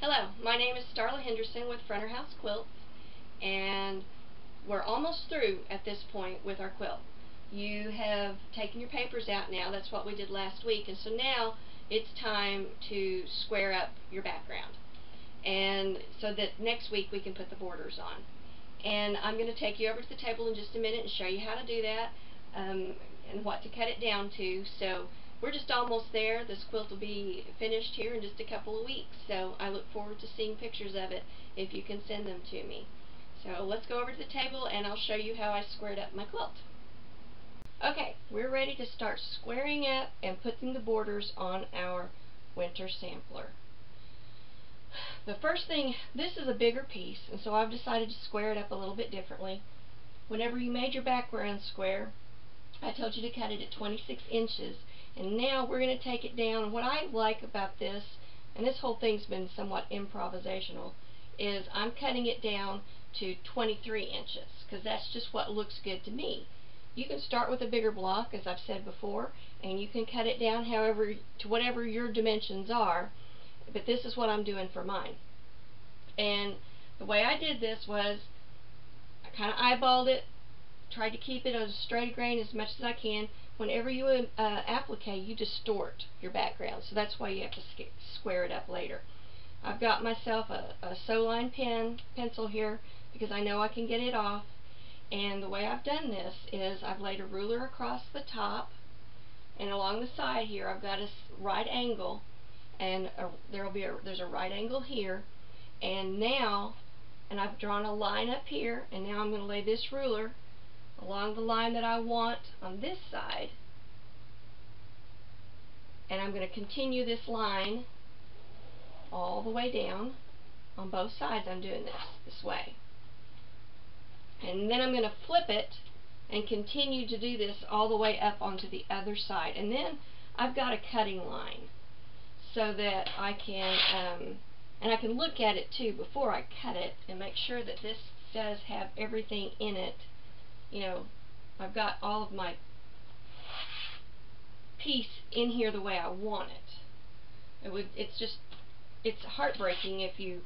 Hello, my name is Starla Henderson with Fronter House Quilts, and we're almost through at this point with our quilt. You have taken your papers out now, that's what we did last week, and so now it's time to square up your background, and so that next week we can put the borders on. And I'm going to take you over to the table in just a minute and show you how to do that, and what to cut it down to. So we're just almost there. This quilt will be finished here in just a couple of weeks, so I look forward to seeing pictures of it if you can send them to me. So let's go over to the table and I'll show you how I squared up my quilt. Okay, we're ready to start squaring up and putting the borders on our winter sampler. The first thing, this is a bigger piece, and so I've decided to square it up a little bit differently. Whenever you made your background square, I told you to cut it at 26 inches, and now we're going to take it down. What I like about this, and this whole thing's been somewhat improvisational, is I'm cutting it down to 23 inches, because that's just what looks good to me. You can start with a bigger block, as I've said before, and you can cut it down however, to whatever your dimensions are, but this is what I'm doing for mine. And the way I did this was, I kind of eyeballed it, tried to keep it as straight a grain as much as I can. Whenever you applique, you distort your background, so that's why you have to square it up later. I've got myself a Soline pencil here because I know I can get it off, and the way I've done this is I've laid a ruler across the top, and along the side here I've got a right angle, and there's a right angle here, and I've drawn a line up here, and now I'm going to lay this ruler along the line that I want on this side, and I'm going to continue this line all the way down on both sides. I'm doing this way, and then I'm going to flip it and continue to do this all the way up onto the other side, and then I've got a cutting line so that I can and I can look at it too before I cut it and make sure that this does have everything in it. You know, I've got all of my piece in here the way I want it. It's heartbreaking if you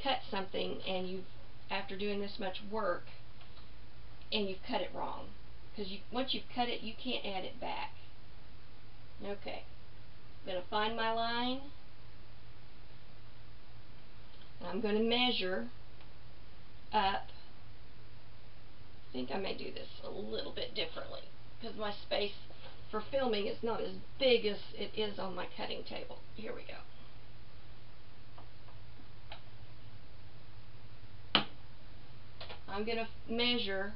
cut something and after doing this much work, and you've cut it wrong, because once you've cut it, you can't add it back. Okay, I'm going to find my line, and I'm going to measure up. I think I may do this a little bit differently because my space for filming is not as big as it is on my cutting table. Here we go. I'm going to measure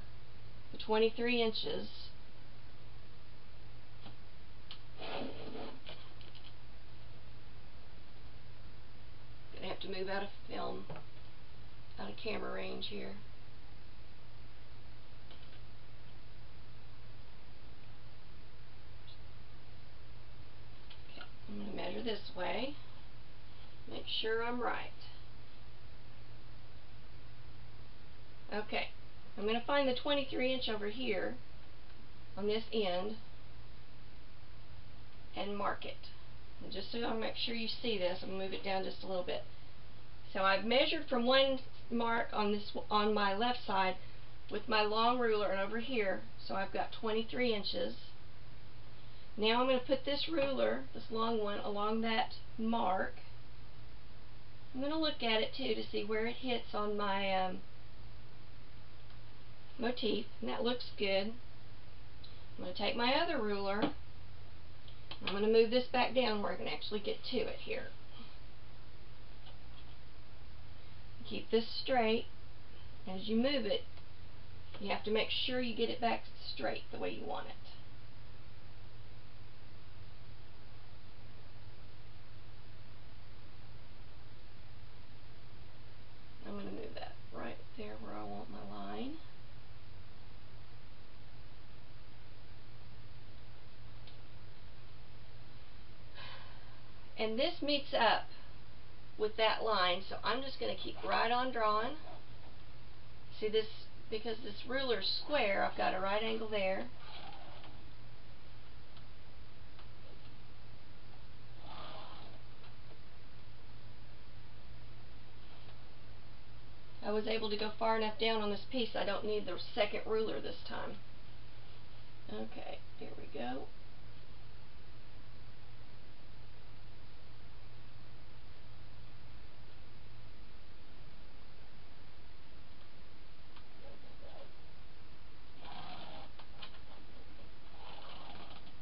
the 23 inches. I'm going to have to move out of film, out of camera range here. I'm going to measure this way, make sure I'm right. Okay, I'm going to find the 23 inch over here on this end and mark it. And just so I make sure you see this, I'm going to move it down just a little bit. So I've measured from one mark on my left side with my long ruler and over here, so I've got 23 inches. Now I'm going to put this ruler, this long one, along that mark. I'm going to look at it too to see where it hits on my motif, and that looks good. I'm going to take my other ruler, I'm going to move this back down where I can actually get to it here. Keep this straight. As you move it, you have to make sure you get it back straight the way you want it. I'm going to move that right there where I want my line. And this meets up with that line, so I'm just going to keep right on drawing. See this, because this ruler's square, I've got a right angle there. I was able to go far enough down on this piece I don't need the second ruler this time. Okay, here we go.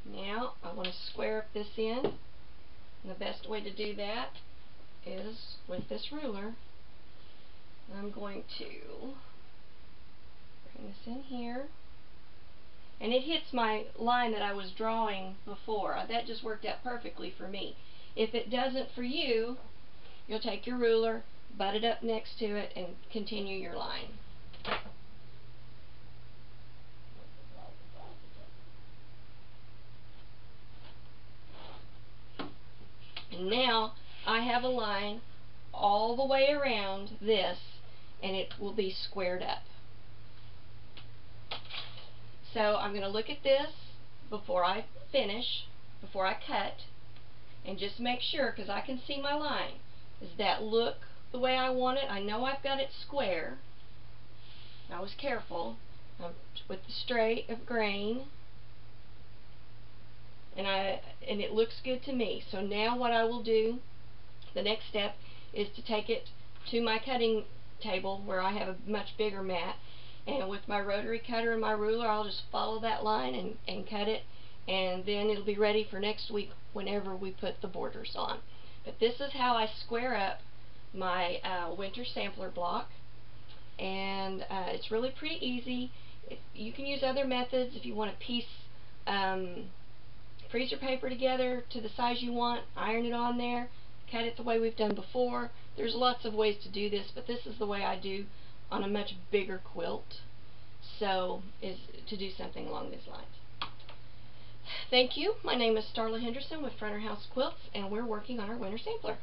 Now I want to square up this end, and the best way to do that is with this ruler. I'm going to bring this in here, and it hits my line that I was drawing before. That just worked out perfectly for me. If it doesn't for you, you'll take your ruler, butt it up next to it, and continue your line. And now I have a line all the way around this, and it will be squared up. So I'm going to look at this before I finish, before I cut, and just make sure, because I can see my line. Does that look the way I want it? I know I've got it square. I was careful with the straight of grain, and it looks good to me. So now what I will do, the next step, is to take it to my cutting table where I have a much bigger mat, and with my rotary cutter and my ruler I'll just follow that line and cut it, and then it'll be ready for next week whenever we put the borders on. But this is how I square up my winter sampler block, and it's really pretty easy. You can use other methods if you want to piece freezer paper together to the size you want, iron it on there, cut it the way we've done before. There's lots of ways to do this, but this is the way I do on a much bigger quilt, so is to do something along these lines. Thank you. My name is Starla Henderson with Front House Quilts, and we're working on our winter sampler.